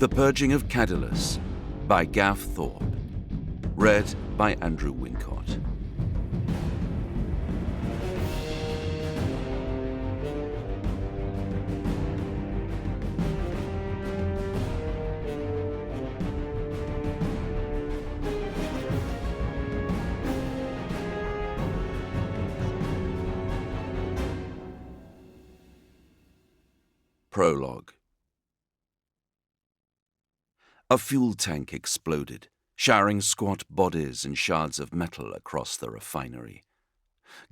The Purging of Kadillus by Gaff Thorpe. Read by Andrew Wincott. Prologue. A fuel tank exploded, showering squat bodies and shards of metal across the refinery.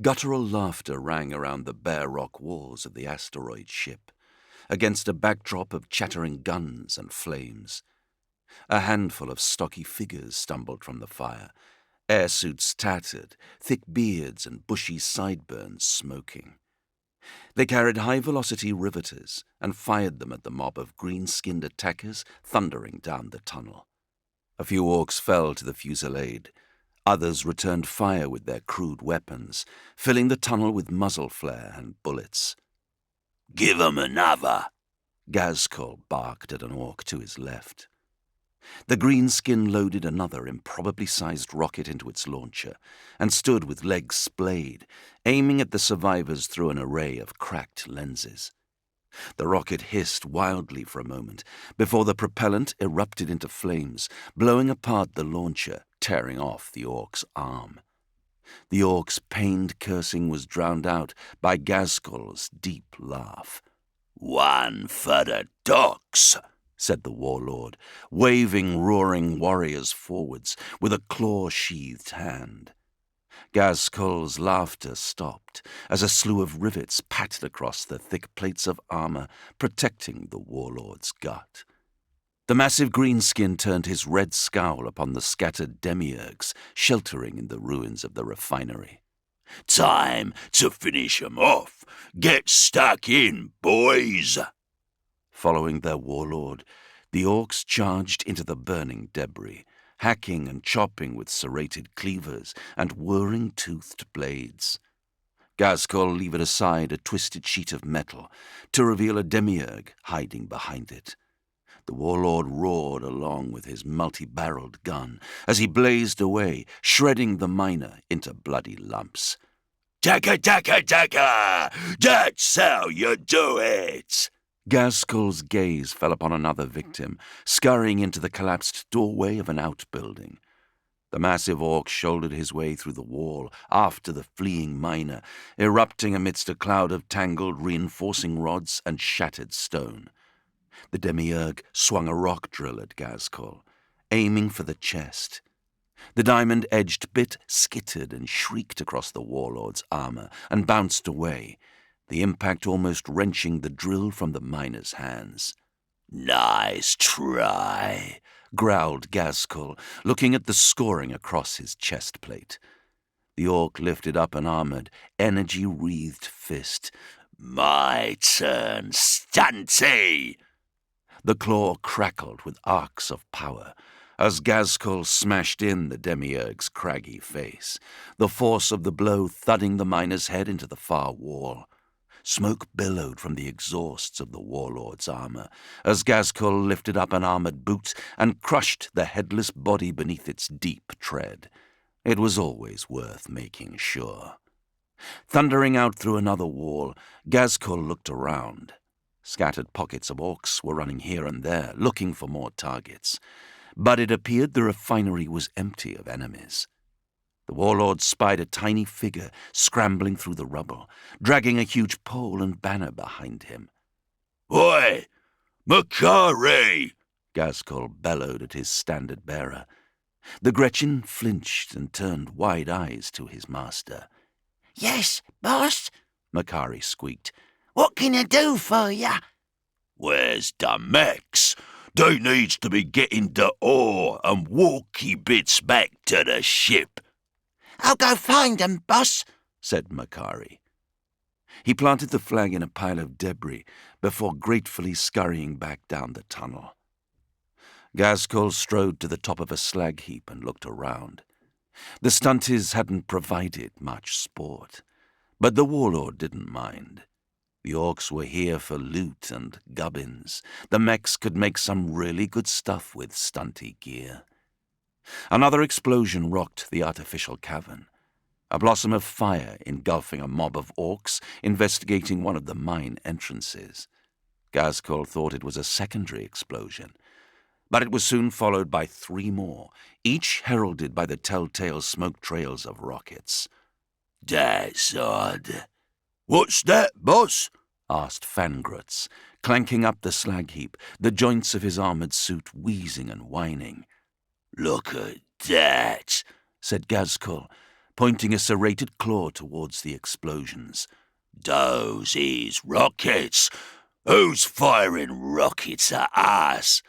Guttural laughter rang around the bare rock walls of the asteroid ship, against a backdrop of chattering guns and flames. A handful of stocky figures stumbled from the fire, airsuits tattered, thick beards and bushy sideburns smoking. They carried high-velocity riveters and fired them at the mob of green-skinned attackers thundering down the tunnel. A few orcs fell to the fusillade. Others returned fire with their crude weapons, filling the tunnel with muzzle flare and bullets. "Give 'em another," Gazkul barked at an orc to his left. The greenskin loaded another improbably sized rocket into its launcher and stood with legs splayed, aiming at the survivors through an array of cracked lenses. The rocket hissed wildly for a moment before the propellant erupted into flames, blowing apart the launcher, tearing off the orc's arm. The orc's pained cursing was drowned out by Gazkul's deep laugh. "One for the dogs," said the warlord, waving roaring warriors forwards with a claw-sheathed hand. Gazkul's laughter stopped as a slew of rivets pattered across the thick plates of armor protecting the warlord's gut. The massive greenskin turned his red scowl upon the scattered demiurgs sheltering in the ruins of the refinery. "Time to finish 'em off. Get stuck in, boys." Following their warlord, the orcs charged into the burning debris, hacking and chopping with serrated cleavers and whirring toothed blades. Gazkul levered aside a twisted sheet of metal to reveal a demiurg hiding behind it. The warlord roared along with his multi-barreled gun as he blazed away, shredding the miner into bloody lumps. "Taka, taka, taka! That's how you do it!" Gazkul's gaze fell upon another victim, scurrying into the collapsed doorway of an outbuilding. The massive orc shouldered his way through the wall after the fleeing miner, erupting amidst a cloud of tangled reinforcing rods and shattered stone. The demiurg swung a rock drill at Gazkul, aiming for the chest. The diamond-edged bit skittered and shrieked across the warlord's armor and bounced away, the impact almost wrenching the drill from the miner's hands. "Nice try," growled Gazkul, looking at the scoring across his chest plate. The orc lifted up an armored, energy-wreathed fist. "My turn, stunty!" The claw crackled with arcs of power as Gazkul smashed in the demiurg's craggy face, the force of the blow thudding the miner's head into the far wall. Smoke billowed from the exhausts of the warlord's armor as Gazkul lifted up an armored boot and crushed the headless body beneath its deep tread. It was always worth making sure. Thundering out through another wall, Gazkul looked around. Scattered pockets of orcs were running here and there, looking for more targets, but it appeared the refinery was empty of enemies. The warlord spied a tiny figure scrambling through the rubble, dragging a huge pole and banner behind him. "Oi! Makari!" Gazkul bellowed at his standard-bearer. The Gretchen flinched and turned wide eyes to his master. "Yes, boss," Makari squeaked. "What can I do for ya?" "Where's the mechs? They needs to be getting the ore and walkie bits back to the ship." "I'll go find 'em, boss," said Makari. He planted the flag in a pile of debris before gratefully scurrying back down the tunnel. Gazkul strode to the top of a slag heap and looked around. The stunties hadn't provided much sport, but the warlord didn't mind. The orcs were here for loot and gubbins. The mechs could make some really good stuff with stunty gear. Another explosion rocked the artificial cavern. A blossom of fire engulfing a mob of orcs investigating one of the mine entrances. Gazkul thought it was a secondary explosion, but it was soon followed by 3 more, each heralded by the telltale smoke trails of rockets. "That's odd. What's that, boss?" asked Fangrutz, clanking up the slag heap, the joints of his armored suit wheezing and whining. "Look at that," said Gazkul, pointing a serrated claw towards the explosions. "Those is rockets. Who's firing rockets at us?"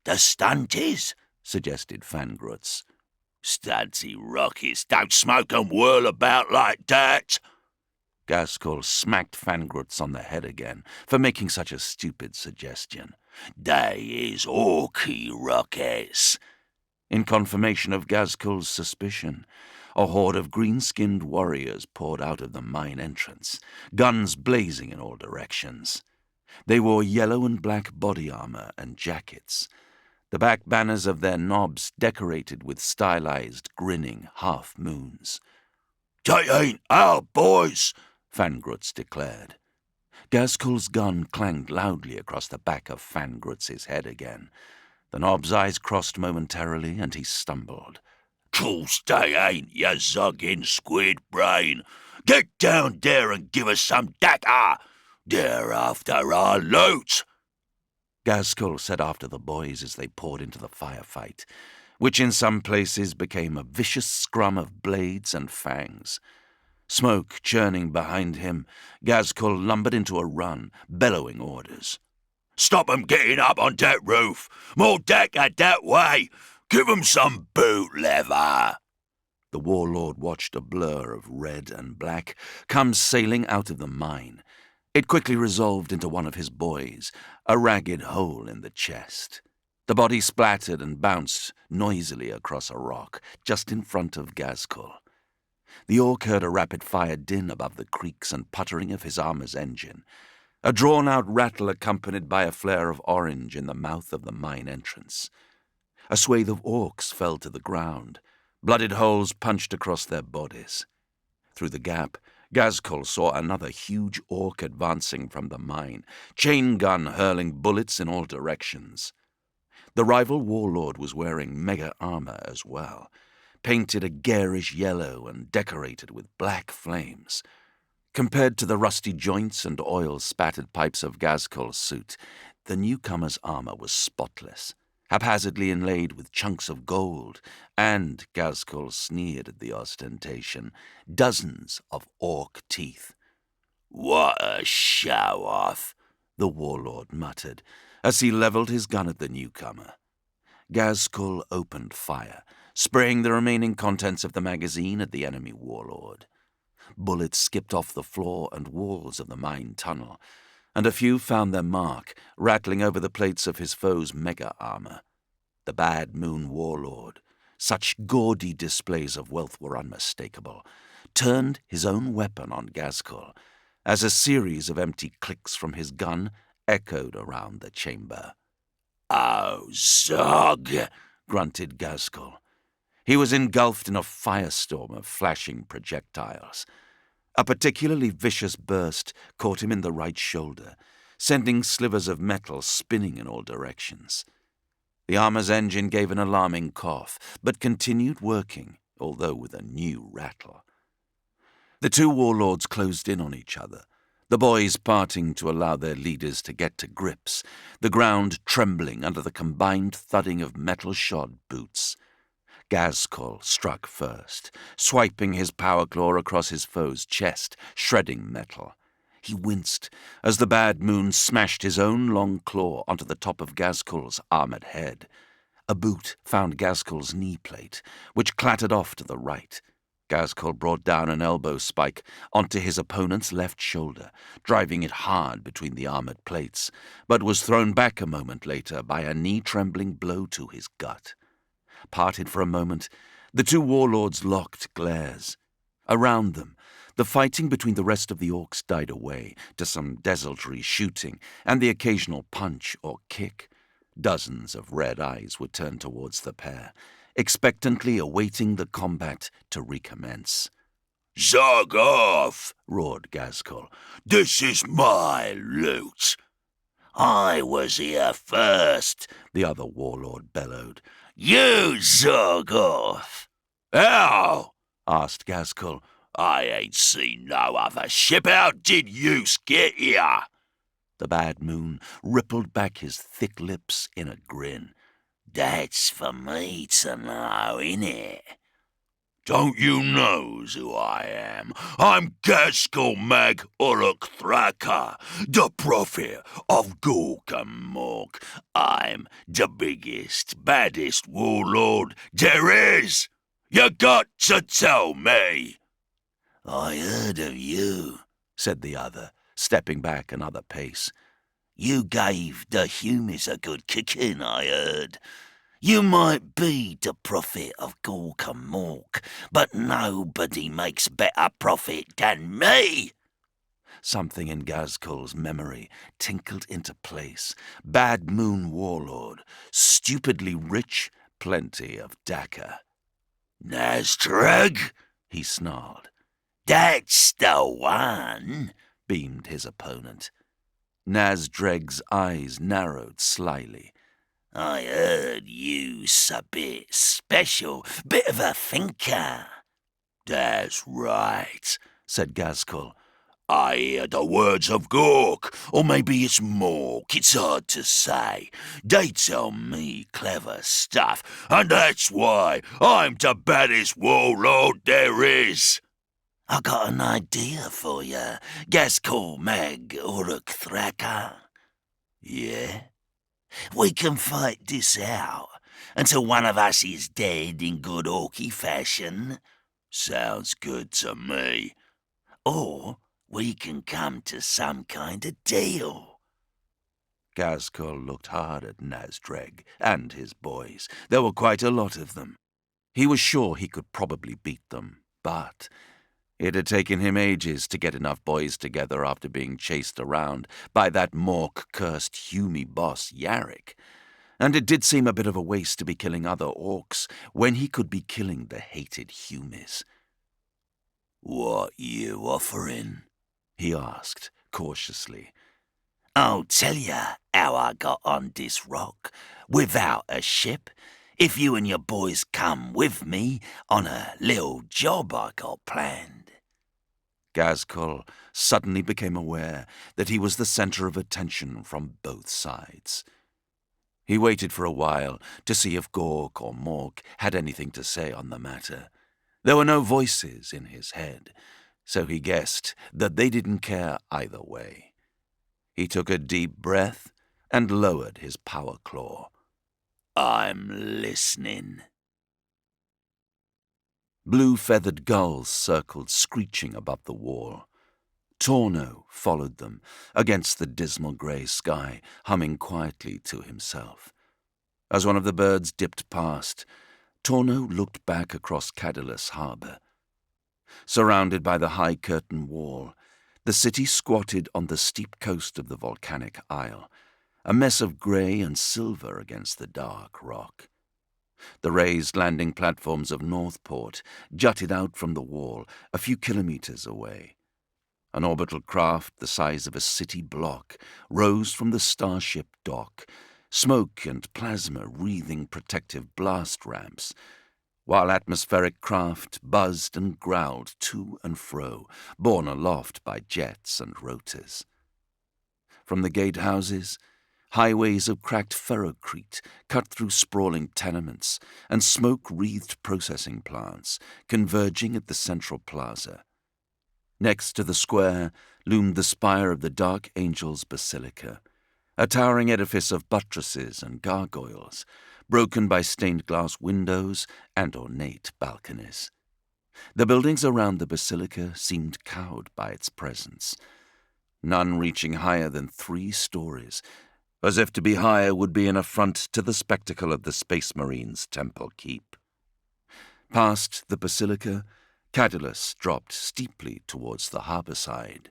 "The stunties," suggested Fangrutz. "Stunty rockets don't smoke and whirl about like that." Gazkul smacked Fangrutz on the head again for making such a stupid suggestion. "They is orky rockets." In confirmation of Gazkul's suspicion, a horde of green-skinned warriors poured out of the mine entrance, guns blazing in all directions. They wore yellow and black body armor and jackets, the back banners of their knobs decorated with stylized, grinning half-moons. "They ain't our boys," Fangrutz declared. Gazkul's gun clanged loudly across the back of Fangrutz's head again. The knob's eyes crossed momentarily, and he stumbled. "Course they ain't, you zogging squid brain. Get down there and give us some dacca. They're after our loot." Gazkul said after the boys as they poured into the firefight, which in some places became a vicious scrum of blades and fangs. Smoke churning behind him, Gazkul lumbered into a run, bellowing orders. "Stop 'em getting up on that roof. More dacca that way. Give 'em some boot leather." The warlord watched a blur of red and black come sailing out of the mine. It quickly resolved into one of his boys, a ragged hole in the chest. The body splattered and bounced noisily across a rock just in front of Gazkul. The orc heard a rapid-fire din above the creaks and puttering of his armor's engine, a drawn-out rattle accompanied by a flare of orange in the mouth of the mine entrance. A swathe of orcs fell to the ground, blooded holes punched across their bodies. Through the gap, Gazkul saw another huge orc advancing from the mine, chain gun hurling bullets in all directions. The rival warlord was wearing mega armor as well, painted a garish yellow and decorated with black flames. Compared to the rusty joints and oil-spattered pipes of Gazkul's suit, the newcomer's armor was spotless, haphazardly inlaid with chunks of gold, and, Gazkul sneered at the ostentation, dozens of orc teeth. "What a show-off," the warlord muttered, as he leveled his gun at the newcomer. Gazkul opened fire, spraying the remaining contents of the magazine at the enemy warlord. Bullets skipped off the floor and walls of the mine tunnel, and a few found their mark, rattling over the plates of his foe's mega armor. The Bad Moon warlord, such gaudy displays of wealth were unmistakable, turned his own weapon on Gazkul, as a series of empty clicks from his gun echoed around the chamber. "Oh, Zog," grunted Gazkul. He was engulfed in a firestorm of flashing projectiles. A particularly vicious burst caught him in the right shoulder, sending slivers of metal spinning in all directions. The armor's engine gave an alarming cough, but continued working, although with a new rattle. The two warlords closed in on each other, the boys parting to allow their leaders to get to grips, the ground trembling under the combined thudding of metal-shod boots. Gazkul struck first, swiping his power claw across his foe's chest, shredding metal. He winced as the Bad Moon smashed his own long claw onto the top of Gazkul's armored head. A boot found Gazkul's knee plate, which clattered off to the right. Gazkul brought down an elbow spike onto his opponent's left shoulder, driving it hard between the armored plates, but was thrown back a moment later by a knee-trembling blow to his gut. Parted for a moment, the two warlords locked glares. Around them, The fighting between the rest of the orcs died away to some desultory shooting and the occasional punch or kick. Dozens of red eyes were turned towards the pair, expectantly awaiting the combat to recommence. "Zog off!" roared Gaskell. "This is my loot." "I was here first," the other warlord bellowed. "You zog off!" "How?" asked Gaskell. "I ain't seen no other ship. How did you get here?" The Bad Moon rippled back his thick lips in a grin. "That's for me to know, innit?" "Don't you know who I am? I'm Gaskell Mag Uruk Thraka, the prophet of Gork and Mork. I'm the biggest, baddest warlord there is. You got to tell me." "I heard of you," said the other, stepping back another pace. "You gave the humans a good kicking, I heard. You might be the prophet of Gork and Mork, but nobody makes better profit than me." Something in Gaskell's memory tinkled into place. Bad Moon warlord, stupidly rich, plenty of dacker. "Nazdreg," he snarled. "That's the one," beamed his opponent. Nazdreg's eyes narrowed slyly. "I heard you's a bit special, bit of a thinker." "That's right," said Gaskell. "I hear the words of Gork, or maybe it's Mork, it's hard to say. They tell me clever stuff, and that's why I'm the baddest warlord there is." "I got an idea for you, Gaskell Mag Uruk Thraka." "Yeah?" "We can fight this out until one of us is dead in good orky fashion." "Sounds good to me." "Or we can come to some kind of deal." Gaskell looked hard at Nazdreg and his boys. There were quite a lot of them. He was sure he could probably beat them, but it had taken him ages to get enough boys together after being chased around by that Mork-cursed Humy boss Yarrick. And it did seem a bit of a waste to be killing other orcs when he could be killing the hated Humies. "What you offering?" he asked, cautiously. "I'll tell you how I got on this rock, without a ship, if you and your boys come with me on a little job I got planned." Gaskell suddenly became aware that he was the center of attention from both sides. He waited for a while to see if Gork or Mork had anything to say on the matter. There were no voices in his head, so he guessed that they didn't care either way. He took a deep breath and lowered his power claw. "I'm listening." Blue-feathered gulls circled screeching above the wall. Torno followed them against the dismal grey sky, humming quietly to himself. As one of the birds dipped past, Torno looked back across Kadillus harbour. Surrounded by the high curtain wall, the city squatted on the steep coast of the volcanic isle, a mess of grey and silver against the dark rock. The raised landing platforms of Northport jutted out from the wall a few kilometres away. An orbital craft the size of a city block rose from the starship dock, smoke and plasma wreathing protective blast ramps, while atmospheric craft buzzed and growled to and fro, borne aloft by jets and rotors. From the gatehouses, highways of cracked ferrocrete cut through sprawling tenements and smoke-wreathed processing plants converging at the central plaza. Next to the square loomed the spire of the Dark Angel's Basilica, a towering edifice of buttresses and gargoyles, broken by stained-glass windows and ornate balconies. The buildings around the basilica seemed cowed by its presence, none reaching higher than 3 stories, as if to be higher would be an affront to the spectacle of the Space Marines' Temple Keep. Past the basilica, Kadillus dropped steeply towards the harbour side.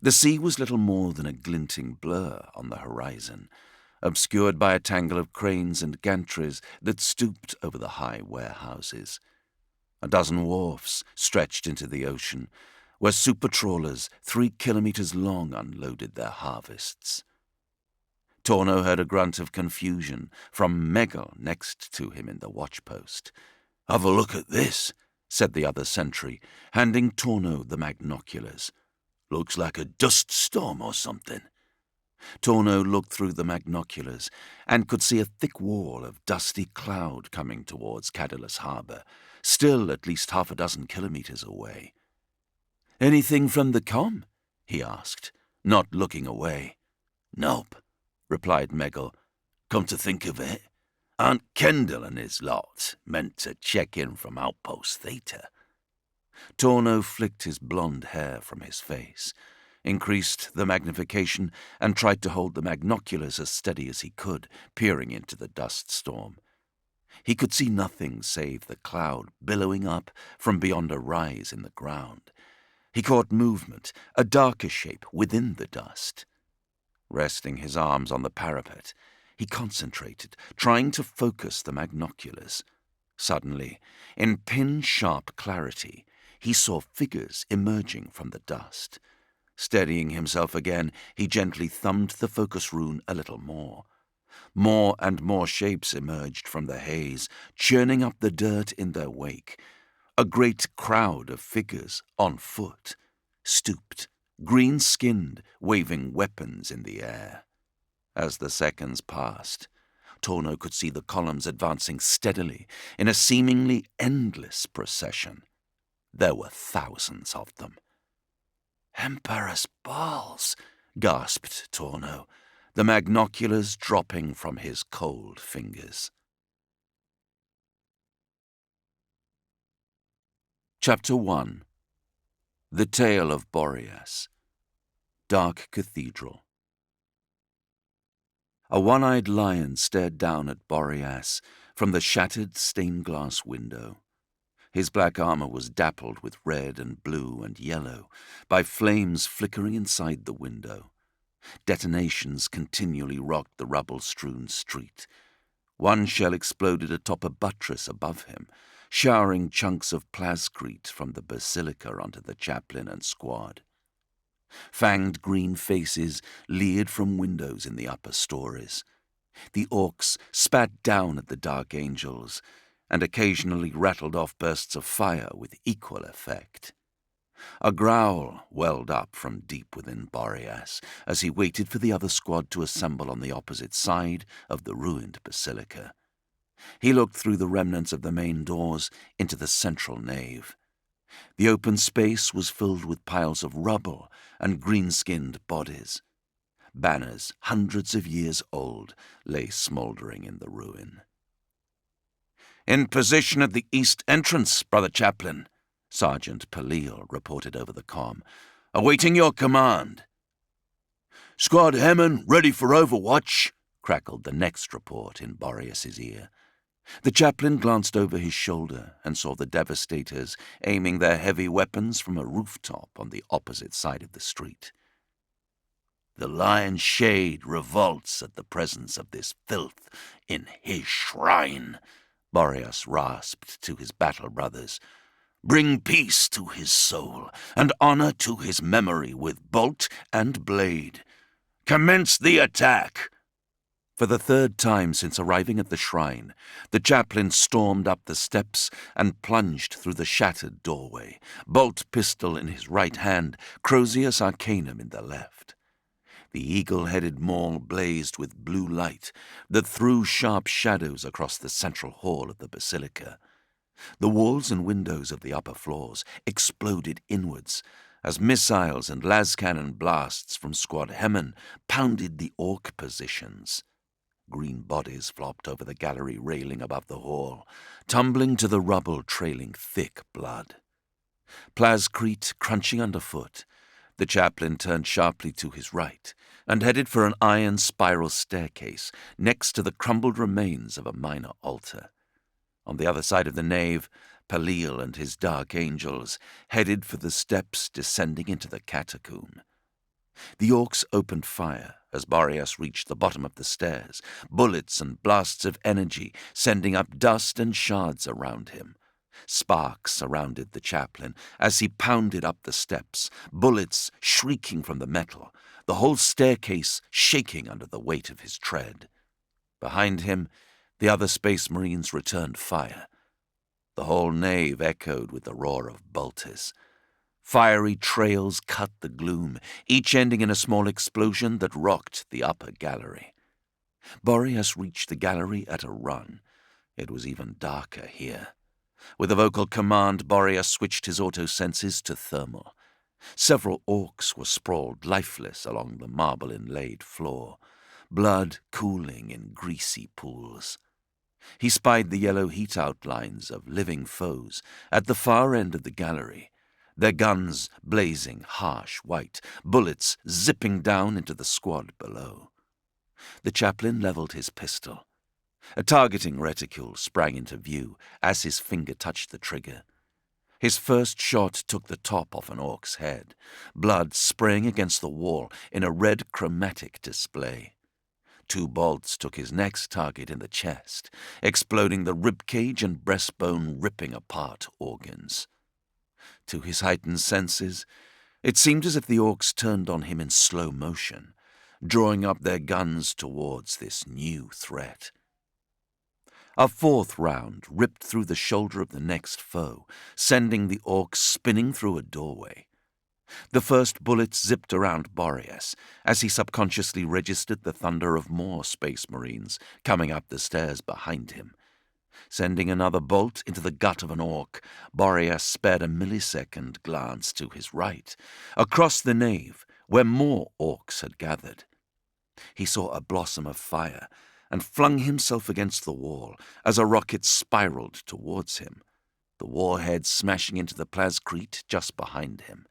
The sea was little more than a glinting blur on the horizon, obscured by a tangle of cranes and gantries that stooped over the high warehouses. A dozen wharfs stretched into the ocean, where super-trawlers 3 kilometres long unloaded their harvests. Torno heard a grunt of confusion from Megel next to him in the watchpost. "Have a look at this," said the other sentry, handing Torno the magnoculars. "Looks like a dust storm or something." Torno looked through the magnoculars and could see a thick wall of dusty cloud coming towards Kadillus harbour, still at least 6 kilometres away. "Anything from the comm?" he asked, not looking away. "Nope," replied Megel. "Come to think of it, aren't Kendall and his lot meant to check in from Outpost Theta?" Torno flicked his blonde hair from his face, increased the magnification, and tried to hold the magnoculars as steady as he could, peering into the dust storm. He could see nothing save the cloud billowing up from beyond a rise in the ground. He caught movement, a darker shape within the dust. Resting his arms on the parapet, he concentrated, trying to focus the magnoculars. Suddenly, in pin-sharp clarity, he saw figures emerging from the dust. Steadying himself again, he gently thumbed the focus rune a little more. More and more shapes emerged from the haze, churning up the dirt in their wake. A great crowd of figures, on foot, stooped, green-skinned, waving weapons in the air. As the seconds passed, Torno could see the columns advancing steadily in a seemingly endless procession. There were thousands of them. "Emperor's balls!" gasped Torno, the magnoculars dropping from his cold fingers. Chapter 1. The Tale of Boreas. Dark Cathedral. A one-eyed lion stared down at Boreas from the shattered stained-glass window. His black armor was dappled with red and blue and yellow by flames flickering inside the window. Detonations continually rocked the rubble-strewn street. One shell exploded atop a buttress above him, showering chunks of plascrete from the basilica onto the chaplain and squad. Fanged green faces leered from windows in the upper stories. The orcs spat down at the dark angels and occasionally rattled off bursts of fire with equal effect. A growl welled up from deep within Boreas as he waited for the other squad to assemble on the opposite side of the ruined basilica. He looked through the remnants of the main doors into the central nave. The open space was filled with piles of rubble and green-skinned bodies. Banners, hundreds of years old, lay smouldering in the ruin. "In position at the east entrance, Brother Chaplain," Sergeant Palil reported over the comm. "Awaiting your command." "Squad Hammond ready for overwatch," crackled the next report in Boreas's ear. The chaplain glanced over his shoulder and saw the devastators aiming their heavy weapons from a rooftop on the opposite side of the street. "The Lion Shade revolts at the presence of this filth in his shrine," Boreas rasped to his battle brothers. "Bring peace to his soul and honor to his memory with bolt and blade. Commence the attack!" For the third time since arriving at the shrine, the chaplain stormed up the steps and plunged through the shattered doorway, bolt pistol in his right hand, Crozius Arcanum in the left. The eagle-headed maul blazed with blue light that threw sharp shadows across the central hall of the basilica. The walls and windows of the upper floors exploded inwards as missiles and lascannon blasts from Squad Hemmen pounded the orc positions. Green bodies flopped over the gallery railing above the hall, tumbling to the rubble trailing thick blood. Plascrete crunching underfoot, the chaplain turned sharply to his right and headed for an iron spiral staircase next to the crumbled remains of a minor altar. On the other side of the nave, Palil and his dark angels headed for the steps descending into the catacomb. The orcs opened fire as Boreas reached the bottom of the stairs, bullets and blasts of energy sending up dust and shards around him. Sparks surrounded the chaplain as he pounded up the steps, bullets shrieking from the metal, the whole staircase shaking under the weight of his tread. Behind him, the other Space Marines returned fire. The whole nave echoed with the roar of bolters. Fiery trails cut the gloom, each ending in a small explosion that rocked the upper gallery. Boreas reached the gallery at a run. It was even darker here. With a vocal command, Boreas switched his auto-senses to thermal. Several orcs were sprawled lifeless along the marble-inlaid floor, blood cooling in greasy pools. He spied the yellow heat outlines of living foes at the far end of the gallery, their guns blazing harsh white, bullets zipping down into the squad below. The chaplain leveled his pistol. A targeting reticule sprang into view as his finger touched the trigger. His first shot took the top off an orc's head, blood spraying against the wall in a red chromatic display. 2 bolts took his next target in the chest, exploding the ribcage and breastbone, ripping apart organs. To his heightened senses, it seemed as if the orcs turned on him in slow motion, drawing up their guns towards this new threat. A 4th round ripped through the shoulder of the next foe, sending the orcs spinning through a doorway. The first bullet zipped around Boreas as he subconsciously registered the thunder of more Space Marines coming up the stairs behind him. Sending another bolt into the gut of an orc, Boreas spared a millisecond glance to his right, across the nave where more orcs had gathered. He saw a blossom of fire and flung himself against the wall as a rocket spiraled towards him, the warhead smashing into the plascrete just behind him.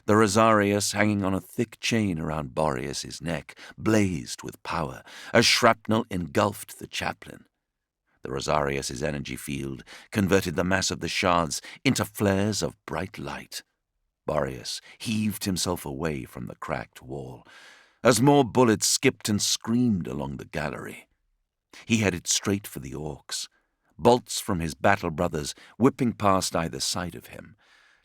The Rosarius, hanging on a thick chain around Boreas's neck, blazed with power as shrapnel engulfed the chaplain. The Rosarius's energy field converted the mass of the shards into flares of bright light. Boreas heaved himself away from the cracked wall as more bullets skipped and screamed along the gallery. He headed straight for the orcs, bolts from his battle brothers whipping past either side of him,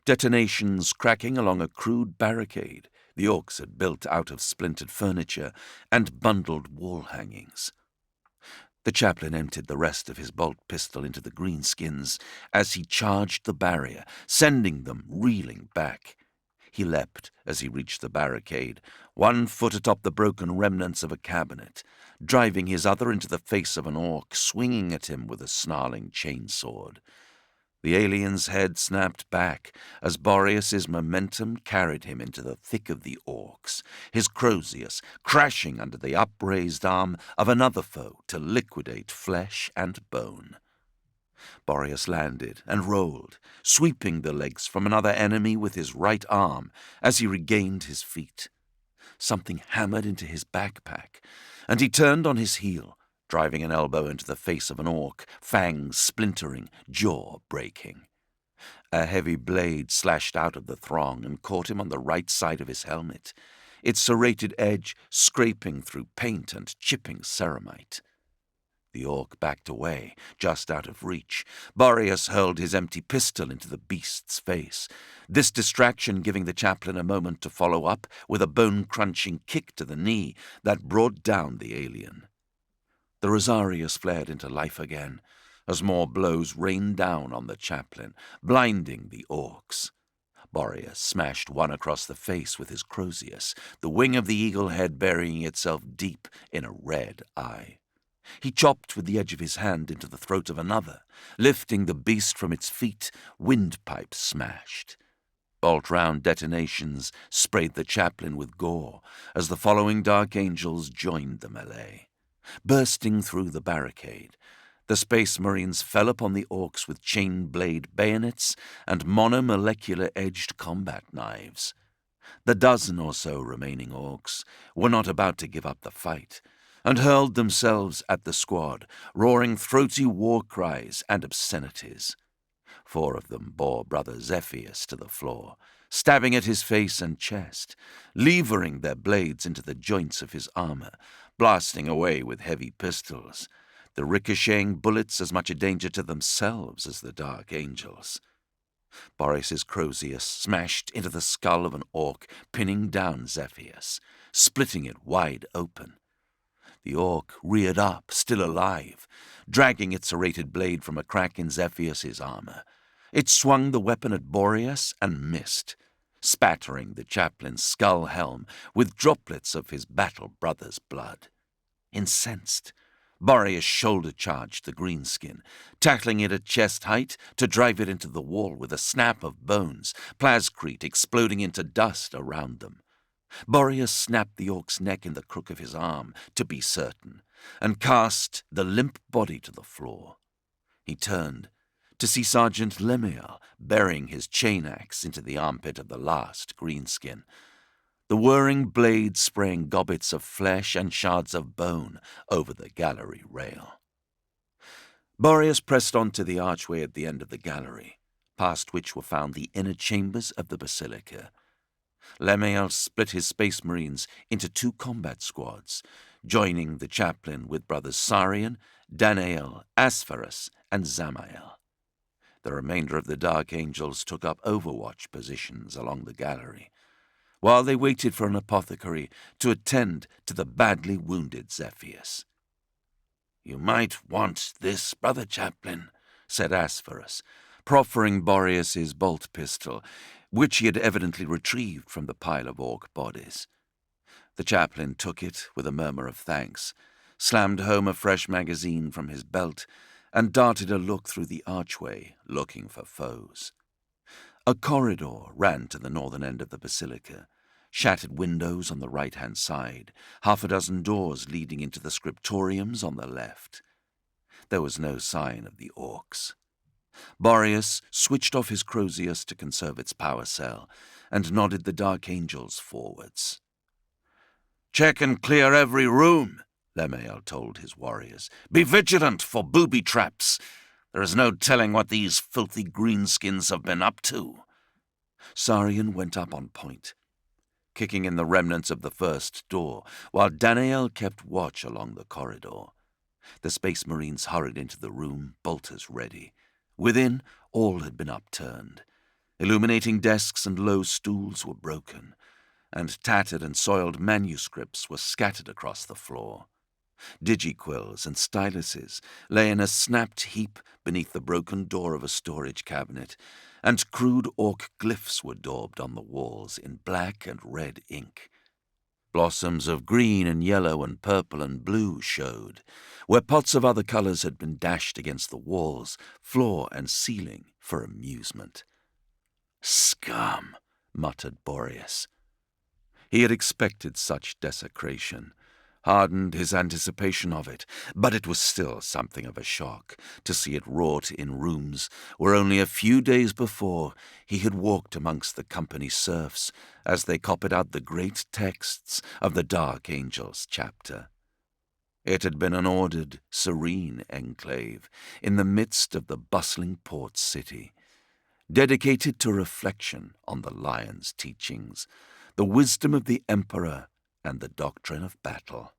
detonations cracking along a crude barricade the orcs had built out of splintered furniture and bundled wall hangings. The chaplain emptied the rest of his bolt pistol into the greenskins as he charged the barrier, sending them reeling back. He leapt as he reached the barricade, 1 foot atop the broken remnants of a cabinet, driving his other into the face of an orc swinging at him with a snarling chainsword. The alien's head snapped back as Boreas's momentum carried him into the thick of the orcs, his Crozius crashing under the upraised arm of another foe to liquidate flesh and bone. Boreas landed and rolled, sweeping the legs from another enemy with his right arm as he regained his feet. Something hammered into his backpack, and he turned on his heel, driving an elbow into the face of an orc, fangs splintering, jaw breaking. A heavy blade slashed out of the throng and caught him on the right side of his helmet, its serrated edge scraping through paint and chipping ceramite. The orc backed away, just out of reach. Boreas hurled his empty pistol into the beast's face, this distraction giving the chaplain a moment to follow up with a bone-crunching kick to the knee that brought down the alien. The Rosarius flared into life again, as more blows rained down on the chaplain, blinding the orcs. Boreas smashed one across the face with his Crozius, the wing of the eagle head burying itself deep in a red eye. He chopped with the edge of his hand into the throat of another, lifting the beast from its feet, windpipes smashed. Bolt-round detonations sprayed the chaplain with gore as the following Dark Angels joined the melee. Bursting through the barricade, the Space Marines fell upon the orcs with chain-blade bayonets and monomolecular-edged combat knives. The dozen or so remaining orcs were not about to give up the fight, and hurled themselves at the squad, roaring throaty war cries and obscenities. 4 of them bore Brother Zephyus to the floor, stabbing at his face and chest, levering their blades into the joints of his armor, blasting away with heavy pistols, the ricocheting bullets as much a danger to themselves as the Dark Angels. Boris's Crozius smashed into the skull of an orc, pinning down Zephyus, splitting it wide open. The orc reared up, still alive, dragging its serrated blade from a crack in Zephyus's armor. It swung the weapon at Boreas and missed, spattering the chaplain's skull helm with droplets of his battle brother's blood. Incensed, Boreas shoulder-charged the greenskin, tackling it at chest height to drive it into the wall with a snap of bones, plascrete exploding into dust around them. Boreas snapped the orc's neck in the crook of his arm, to be certain, and cast the limp body to the floor. He turned to see Sergeant Lemuel burying his chain-axe into the armpit of the last greenskin, the whirring blade spraying gobbets of flesh and shards of bone over the gallery rail. Boreas pressed on to the archway at the end of the gallery, past which were found the inner chambers of the basilica. Lemuel split his space marines into 2 combat squads, joining the chaplain with brothers Sarian, Danael, Asphorus, and Zamael. The remainder of the Dark Angels took up overwatch positions along the gallery, while they waited for an apothecary to attend to the badly wounded Zephyus. "You might want this, Brother Chaplain," said Asphorus, proffering Boreas's bolt pistol, which he had evidently retrieved from the pile of orc bodies. The chaplain took it with a murmur of thanks, slammed home a fresh magazine from his belt, and darted a look through the archway, looking for foes. A corridor ran to the northern end of the basilica, shattered windows on the right-hand side, 6 doors leading into the scriptoriums on the left. There was no sign of the orcs. Boreas switched off his Crozius to conserve its power cell, and nodded the Dark Angels forwards. "Check and clear every room," Lemuel told his warriors. "Be vigilant for booby traps. There is no telling what these filthy greenskins have been up to." Sarian went up on point, kicking in the remnants of the first door, while Danael kept watch along the corridor. The Space Marines hurried into the room, bolters ready. Within, all had been upturned. Illuminating desks and low stools were broken, and tattered and soiled manuscripts were scattered across the floor. Digiquills and styluses lay in a snapped heap beneath the broken door of a storage cabinet, and crude orc glyphs were daubed on the walls in black and red ink. Blossoms of green and yellow and purple and blue showed, where pots of other colors had been dashed against the walls, floor, and ceiling for amusement. "Scum," muttered Boreas. He had expected such desecration, hardened his anticipation of it, but it was still something of a shock to see it wrought in rooms where only a few days before he had walked amongst the company serfs as they copied out the great texts of the Dark Angels chapter. It had been an ordered, serene enclave in the midst of the bustling port city, dedicated to reflection on the Lion's teachings, the wisdom of the Emperor, and the doctrine of battle.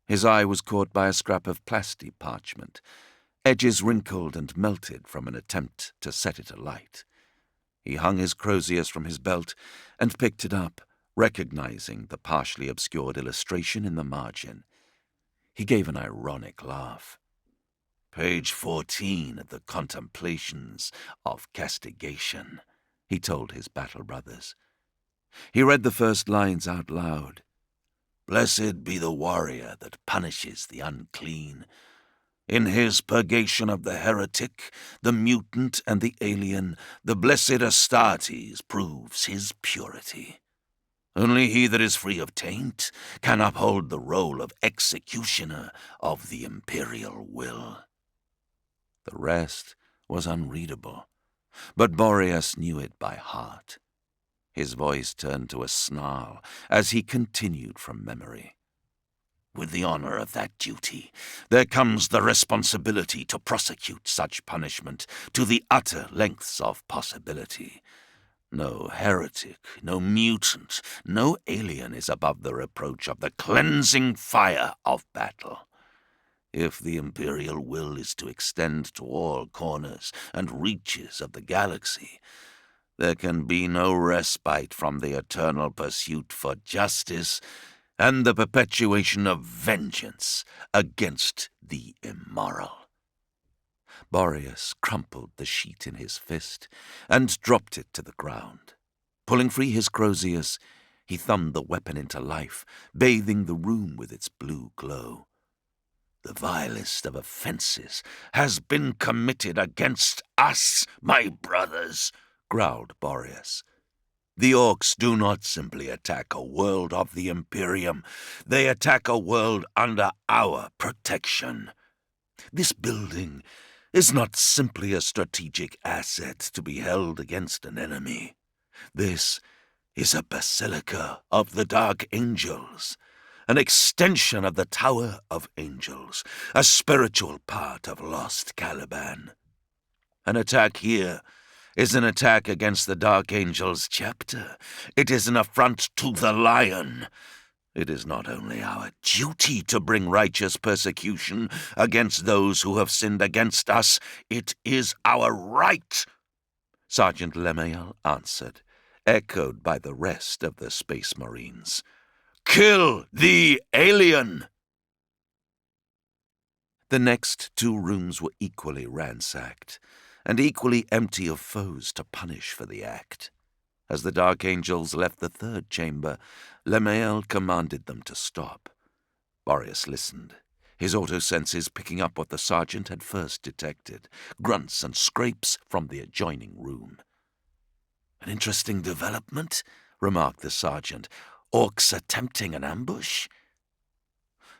His eye was caught by a scrap of plasti parchment, edges wrinkled and melted from an attempt to set it alight. He hung his Crozius from his belt and picked it up, recognizing the partially obscured illustration in the margin. He gave an ironic laugh. "Page 14 of the Contemplations of Castigation," he told his battle brothers. He read the first lines out loud. "Blessed be the warrior that punishes the unclean. In his purgation of the heretic, the mutant, and the alien, the blessed Astartes proves his purity. Only he that is free of taint can uphold the role of executioner of the imperial will." The rest was unreadable, but Boreas knew it by heart. His voice turned to a snarl as he continued from memory. With the honor of that duty, there comes the responsibility to prosecute such punishment to the utter lengths of possibility. No heretic, no mutant, no alien is above the reproach of the cleansing fire of battle. If the Imperial will is to extend to all corners and reaches of the galaxy, there can be no respite from the eternal pursuit for justice and the perpetuation of vengeance against the immoral. Boreas crumpled the sheet in his fist and dropped it to the ground. Pulling free his croziers, he thumbed the weapon into life, bathing the room with its blue glow. The vilest of offenses has been committed against us, my brothers, growled Boreas. The orcs do not simply attack a world of the Imperium. They attack a world under our protection. This building is not simply a strategic asset to be held against an enemy. This is a basilica of the Dark Angels, an extension of the Tower of Angels, a spiritual part of lost Caliban. An attack here is an attack against the Dark Angels chapter. It is an affront to the Lion. It is not only our duty to bring righteous persecution against those who have sinned against us, it is our right. Sergeant Lemail answered, echoed by the rest of the Space Marines. Kill the alien! The next two rooms were equally ransacked, and equally empty of foes to punish for the act. As the Dark Angels left the third chamber, Lemail commanded them to stop. Boreas listened, his auto-senses picking up what the sergeant had first detected, grunts and scrapes from the adjoining room. An interesting development, remarked the sergeant. Orcs attempting an ambush?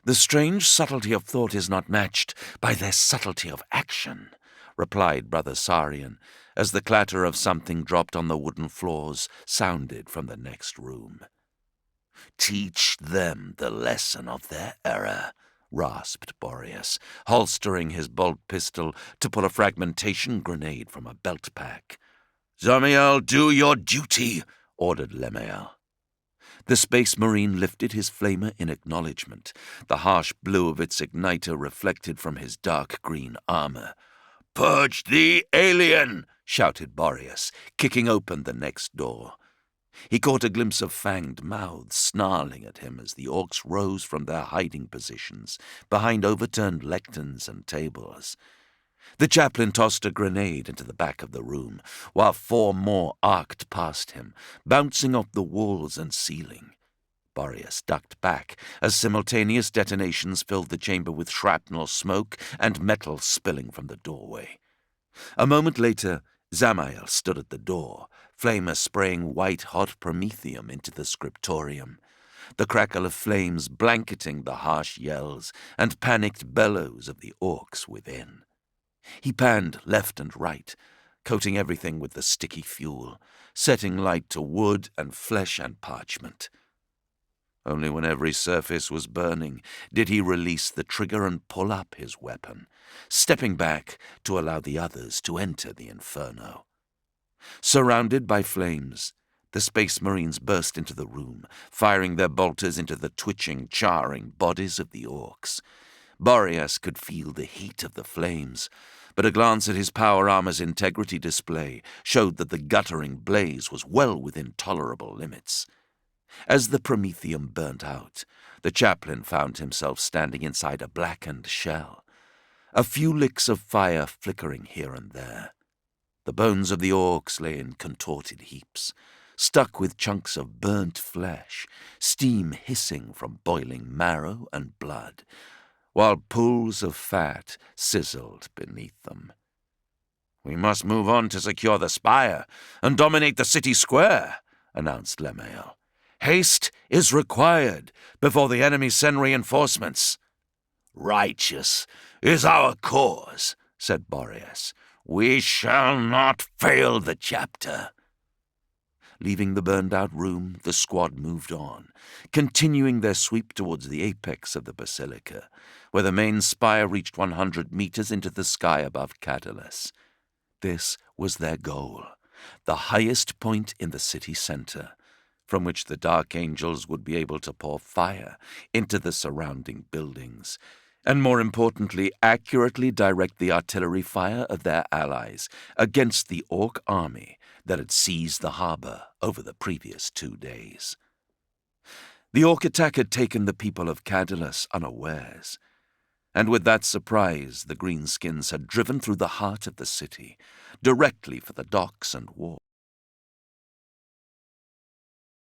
The strange subtlety of thought is not matched by their subtlety of action, replied Brother Sarian, as the clatter of something dropped on the wooden floors sounded from the next room. Teach them the lesson of their error, rasped Boreas, holstering his bolt pistol to pull a fragmentation grenade from a belt pack. Zamiel, do your duty, ordered Lemail. The Space Marine lifted his flamer in acknowledgement, the harsh blue of its igniter reflected from his dark green armor. Purge the alien! Shouted Boreas, kicking open the next door. He caught a glimpse of fanged mouths snarling at him as the orcs rose from their hiding positions behind overturned lecterns and tables. The chaplain tossed a grenade into the back of the room, while 4 more arced past him, bouncing off the walls and ceiling. Boreas ducked back as simultaneous detonations filled the chamber with shrapnel smoke and metal spilling from the doorway. A moment later, Zamael stood at the door, flamer spraying white-hot promethium into the scriptorium, the crackle of flames blanketing the harsh yells and panicked bellows of the orcs within. He panned left and right, coating everything with the sticky fuel, setting light to wood and flesh and parchment. Only when every surface was burning did he release the trigger and pull up his weapon, stepping back to allow the others to enter the inferno. Surrounded by flames, the Space Marines burst into the room, firing their bolters into the twitching, charring bodies of the orcs. Boreas could feel the heat of the flames, but a glance at his power armor's integrity display showed that the guttering blaze was well within tolerable limits. As the promethium burnt out, the chaplain found himself standing inside a blackened shell, a few licks of fire flickering here and there. The bones of the orcs lay in contorted heaps, stuck with chunks of burnt flesh, steam hissing from boiling marrow and blood, while pools of fat sizzled beneath them. "We must move on to secure the spire and dominate the city square," announced Lemail. "Haste is required before the enemy send reinforcements." "Righteous is our cause," said Boreas. "We shall not fail the chapter." Leaving the burned-out room, the squad moved on, continuing their sweep towards the apex of the basilica, where the main spire reached 100 meters into the sky above Kadillus. This was their goal, the highest point in the city center, from which the Dark Angels would be able to pour fire into the surrounding buildings, and more importantly, accurately direct the artillery fire of their allies against the Orc army that had seized the harbor over the previous 2 days. The Orc attack had taken the people of Kadillus unawares, and with that surprise the Greenskins had driven through the heart of the city, directly for the docks and wharves.